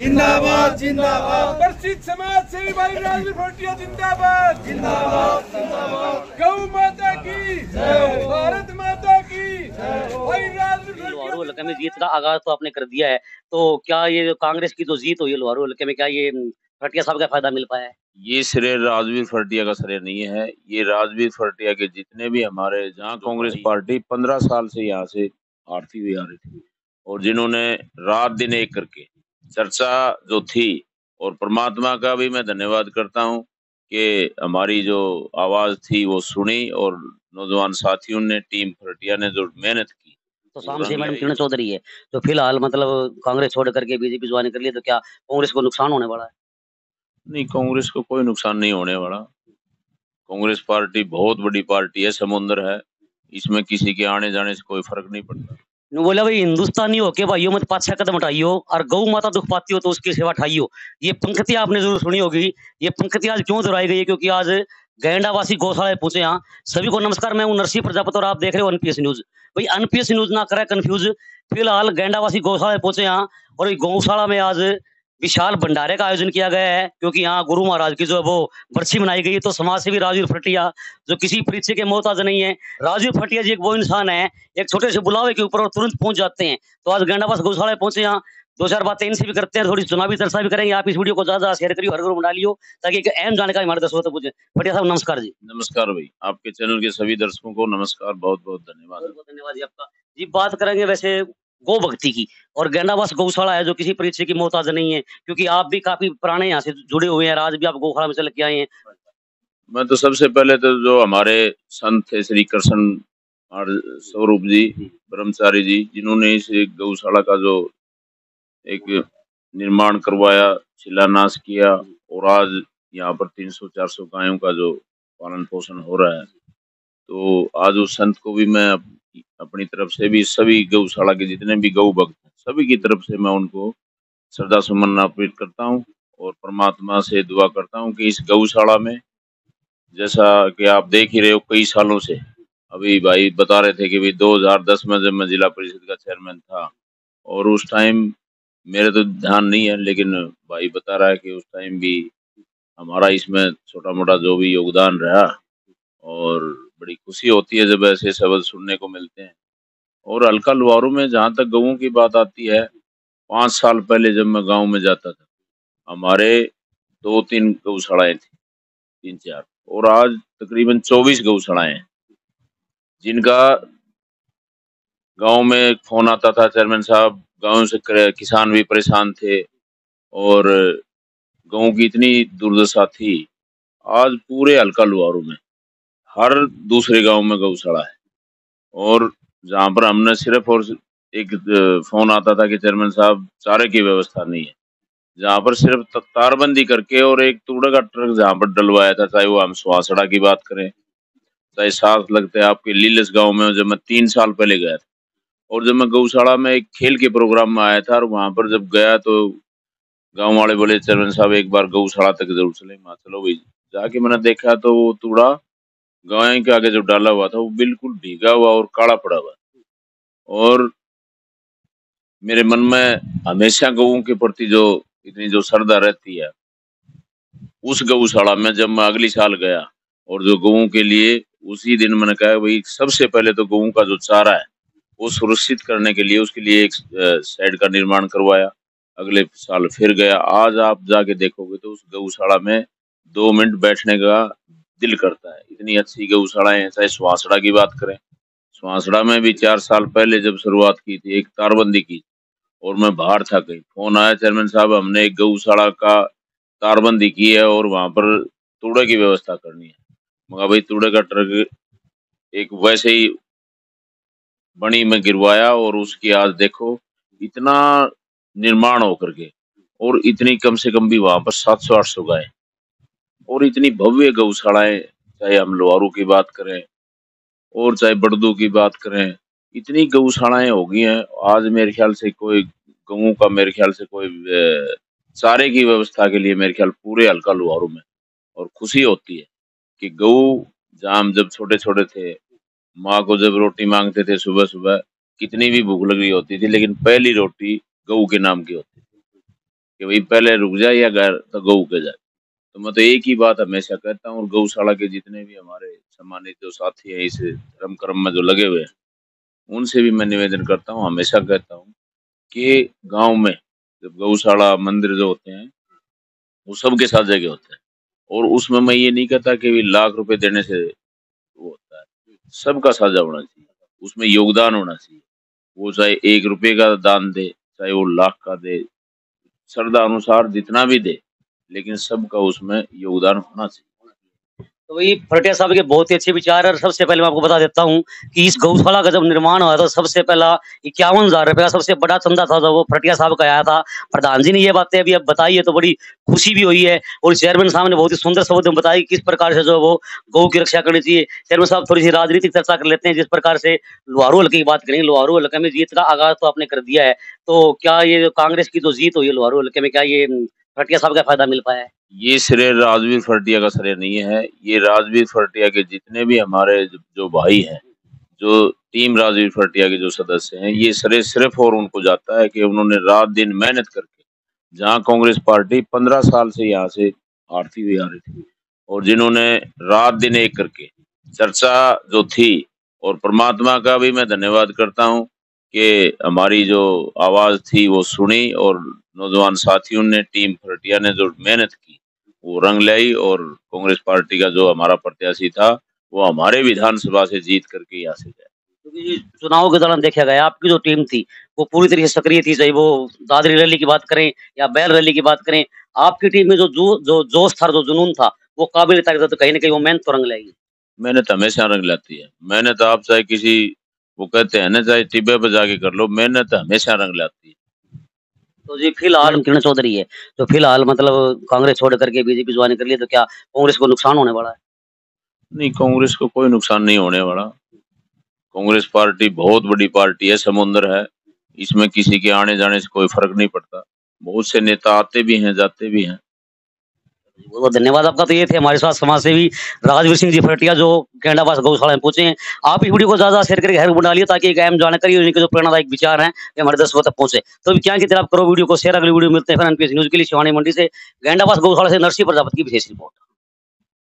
जिंदाबाद जिंदाबाद। प्रसिद्ध समाज सेवी भाई राजवीर भटिया जिंदाबाद जिंदाबाद जिंदाबाद। गौ माता की जय, भारत माता की जय। भाई राजवीर लोहारू हल्के में जीत का आगाज तो आपने कर दिया है, तो क्या ये कांग्रेस की जो जीत हुई है लोहारू हल्के में, क्या ये भटिया साहब का फायदा मिल पाया है? ये श्रेय राजवीर फरटिया का श्रेय नहीं है। ये राजवीर फरटिया के जितने भी हमारे, जहाँ कांग्रेस पार्टी 15 साल से यहाँ से हारती हुई आ रही थी, और जिन्होंने रात दिन एक करके चर्चा जो थी, और परमात्मा का भी मैं धन्यवाद करता हूँ कि हमारी जो आवाज थी वो सुनी, और नौजवान साथियों ने, टीम फरटिया ने जो मेहनत की। तो शाम से मैडम किरण चौधरी है जो फिलहाल मतलब कांग्रेस छोड़ करके बीजेपी ज्वाइन कर लिया, तो क्या कांग्रेस को नुकसान होने वाला है? नहीं, कांग्रेस को कोई नुकसान नहीं होने वाला। कांग्रेस पार्टी बहुत बड़ी पार्टी है, समुद्र है, इसमें किसी के आने जाने से कोई फर्क नहीं पड़ता। बोला भाई हिंदुस्तानी हो के भाइयों मत 5-6 कदम उठाइयो, और गौ माता दुख पाती हो तो उसकी सेवा उठाइयो। ये पंक्ति आपने जरूर सुनी होगी। ये पंक्ति आज क्यों दोहराई गई है? क्योंकि आज गैंडावासी गौशाला पहुंचे यहाँ। सभी को नमस्कार, मैं हूं नरसिंह प्रजापति और आप देख रहे हो एनपीएस न्यूज। भाई एनपीएस न्यूज ना करे कंफ्यूज। फिलहाल गैंडावासी गौशाला पहुंचे यहाँ, और गौशाला में आज विशाल भंडारे का आयोजन किया गया है, क्योंकि यहाँ गुरु महाराज की जो है वो बरसी मनाई गई। तो समाज सेवी राजवीर फटिया जो किसी परिचय के मोहताज नहीं है, राजवीर फटिया जी एक वो इंसान है, एक छोटे से बुलावे के ऊपर और तुरंत पहुंच जाते हैं। तो आज गैंडावास गौशाला पहुंचे यहाँ, 2-4 बातें इनसे भी करते हैं, थोड़ी चुनावी चर्चा भी करेंगे। आप इस वीडियो को ज्यादा शेयर करिए, हर ग्रुप बना लियो, ताकि एक अहम जानकारी हमारे दर्शकों तक पहुंचे। फटिया साहब नमस्कार जी। नमस्कार भाई, आपके चैनल के सभी दर्शकों को नमस्कार, बहुत बहुत धन्यवाद। बहुत बहुत धन्यवाद जी आपका। जी बात करेंगे वैसे गौ भक्ति की, और गैंडावास गौशाला है जो किसी परिचय की मोहताज नहीं है, क्योंकि आप भी काफी पुराने यहाँ से जुड़े हुए हैं, आज भी आप गौशाला में चल के आए हैं। मैं तो सबसे पहले तो जो हमारे संत थे श्री कृष्ण और स्वरूप जी ब्रह्मचारी जी, जिन्होंने इस गौशाला का जो एक निर्माण करवाया, शिलान्यास किया, और आज यहाँ पर 300-400 गायों का जो पालन पोषण हो रहा है, तो आज उस संत को भी मैं अपनी तरफ से भी, सभी गौशाला के जितने भी गौ भक्त हैं, सभी की तरफ से मैं उनको श्रद्धा सुमन अर्पित करता हूँ, और परमात्मा से दुआ करता हूँ कि इस गौशाला में, जैसा कि आप देख ही रहे हो कई सालों से, अभी भाई बता रहे थे कि भाई 2010 में जब मैं जिला परिषद का चेयरमैन था, और उस टाइम मेरे तो ध्यान नहीं है, लेकिन भाई बता रहा है कि उस टाइम भी हमारा इसमें छोटा मोटा जो भी योगदान रहा, और बड़ी खुशी होती है जब ऐसे शब्द सुनने को मिलते हैं। और हल्का लुहारू में जहाँ तक गऊँ की बात आती है, 5 साल पहले जब मैं गांव में जाता था, हमारे 2-3 गौशालाएं थी, 3-4, और आज तकरीबन 24 गौशालाएं हैं, जिनका गांव में एक फोन आता था, चेयरमैन साहब गांव से किसान भी परेशान थे, और गांव की इतनी दुर्दशा थी। आज पूरे हल्का लुहारू में हर दूसरे गांव में गौशाला है, और जहाँ पर हमने सिर्फ और एक फोन आता था कि चेयरमैन साहब चारे की व्यवस्था नहीं है, जहाँ पर सिर्फ तारबंदी करके और एक तूड़े का ट्रक जहाँ पर डलवाया था, चाहे वो हम सुहासड़ा की बात करें, चाहे साथ लगते हैं आपके लीलस गांव में जब मैं 3 साल पहले गया था, और जब मैं गौशाला में एक खेल के प्रोग्राम में आया था, और वहां पर जब गया तो गांव वाले बोले चेयरमैन साहब एक बार गौशाला तक जरूर चले। मैं चलो भाई, जाके मैंने देखा तो वो तूड़ा गाय के आगे जो डाला हुआ था वो बिल्कुल भीगा हुआ और काला पड़ा हुआ, और मेरे मन में हमेशा गऊ के प्रति जो इतनी जो श्रद्धा रहती है, उस गौशाला में जब मैं अगली साल गया, और जो गऊ के लिए उसी दिन मैंने कहा भाई सबसे पहले तो गऊ का जो चारा है वो सुरक्षित करने के लिए उसके लिए एक शेड का निर्माण करवाया। अगले साल फिर गया, आज आप जाके देखोगे तो उस गौशाला में 2 मिनट बैठने का दिल करता है, इतनी अच्छी गौशालाएं हैं। चाहे सुहासड़ा की बात करें, सुहासड़ा में भी 4 साल पहले जब शुरुआत की थी, एक तारबंदी की, और मैं बाहर था, कहीं फोन आया चेयरमैन साहब हमने एक गौशाला का तारबंदी की है और वहां पर तूड़े की व्यवस्था करनी है। मगर भाई तूड़े का ट्रक एक वैसे ही बनी में गिरवाया, और उसकी आज देखो इतना निर्माण होकर के, और इतनी कम से कम भी वहां पर 700-800 गाय, और इतनी भव्य गौशालाएं, चाहे हम लोहारू की बात करें और चाहे बड़दू की बात करें, इतनी गौशालाएं हो गई हैं। आज मेरे ख्याल से कोई गऊ का, मेरे ख्याल से कोई चारे की व्यवस्था के लिए मेरे ख्याल पूरे हल्का लोहारू में, और खुशी होती है कि गऊ, जहाँ हम जब छोटे छोटे थे, माँ को जब रोटी मांगते थे सुबह सुबह, कितनी भी भूख लगी होती थी, लेकिन पहली रोटी गऊ के नाम की होती थी। कि भाई पहले रुक जाए या घर तो गऊ के जाए। तो मैं तो एक ही बात हमेशा कहता हूँ, और गौशाला के जितने भी हमारे सम्मानित जो साथी हैं इस धर्म कर्म में जो लगे हुए हैं, उनसे भी मैं निवेदन करता हूँ, हमेशा कहता हूँ कि गांव में जब गौशाला मंदिर जो होते हैं वो सबके साथ जगह होते हैं, और उसमें मैं ये नहीं कहता कि लाख रुपए देने से वो होता है, सबका साझा होना चाहिए, उसमें योगदान होना चाहिए। वो चाहे 1 रुपए का दान दे, चाहे वो लाख का दे, श्रद्धा अनुसार जितना भी दे, लेकिन सबका उसमें योगदान होना चाहिए। तो वही फरटिया साहब के बहुत ही अच्छे विचार है। और सबसे पहले मैं आपको बता देता हूँ कि इस गौशाला का जब निर्माण हुआ था, सबसे पहला 51,000 रुपये का सबसे बड़ा चंदा था, जो वो फरटिया साहब का आया था। प्रधान जी ने ये बातें अभी अब बताई है तो बड़ी खुशी भी हुई है, और चेयरमैन साहब ने बहुत ही सुंदर शब्द में बताई किस प्रकार से जो वो गौ की रक्षा करनी चाहिए। चेयरमैन साहब थोड़ी सी राजनीतिक चर्चा कर लेते हैं, जिस प्रकार से लोहारू हल्के की बात करेंगे। लोहारू हल्के में जीत का आगाज तो आपने कर दिया है, तो क्या ये जो कांग्रेस की जो जीत हुई है लोहारू हल्के में, क्या ये फरटिया साहब का फायदा मिल पाया है? ये श्रेय राजवीर फरटिया का श्रेय नहीं है, ये राजवीर फरटिया के जितने भी हमारे जो भाई हैं, जो टीम राजवीर फरटिया के जो सदस्य हैं, ये श्रेय सिर्फ और उनको जाता है कि उन्होंने रात दिन मेहनत करके, जहां कांग्रेस पार्टी 15 साल से यहाँ से हारती हुई आ रही थी, और जिन्होंने रात दिन एक करके चर्चा जो थी, और परमात्मा का भी मैं धन्यवाद करता हूँ कि हमारी जो आवाज थी वो सुनी, और नौजवान साथियों ने, टीम फरटिया ने जो मेहनत की वो रंग लाई, और कांग्रेस पार्टी का जो हमारा प्रत्याशी था वो हमारे विधानसभा से जीत करके यहाँ से गया। क्योंकि चुनाव के दौरान देखा गया आपकी जो टीम थी वो पूरी तरीके से सक्रिय थी, चाहे वो दादरी रैली की बात करें या बैल रैली की बात करें। आपकी टीम में जो जोश था, जो जुनून था, वो काबिल तारीफ, तो कहीं ना कहीं वो मेहनत तो रंग लाएगी। मेहनत हमेशा रंग लाती है। मेहनत आप चाहे किसी, वो कहते हैं ना, चाहे टिब्बे पे जाके कर लो, मेहनत हमेशा रंग लाती है। तो जी फिलहाल किरण चौधरी है, तो फिलहाल मतलब कांग्रेस छोड़ करके बीजेपी ज्वाइन कर लिया, तो क्या कांग्रेस को नुकसान होने वाला है? नहीं, कांग्रेस को कोई नुकसान नहीं होने वाला। कांग्रेस पार्टी बहुत बड़ी पार्टी है, समुद्र है, इसमें किसी के आने जाने से कोई फर्क नहीं पड़ता। बहुत से नेता आते भी हैं, जाते भी हैं। बहुत बहुत धन्यवाद आपका। तो ये थे हमारे साथ समाज सेवी राजवीर सिंह जी फरटिया, जो गेंडाबास गौशाला में पहुंचे हैं। आप इस वीडियो को ज्यादा शेयर करके बना लिया, ताकि एक अहम जानकारी, उनके जो प्रेरणादायक विचार हैं ये हमारे दर्शकों तक पहुंचे। तो अभी क्या की तरह आप करो वीडियो को शेयर। अगली वीडियो मिलते हैं फिर एनपीएस न्यूज के लिए। शिवानी मंडी से गेंडाबास गौशाला से नरसिंह प्रजापति की विशेष रिपोर्ट।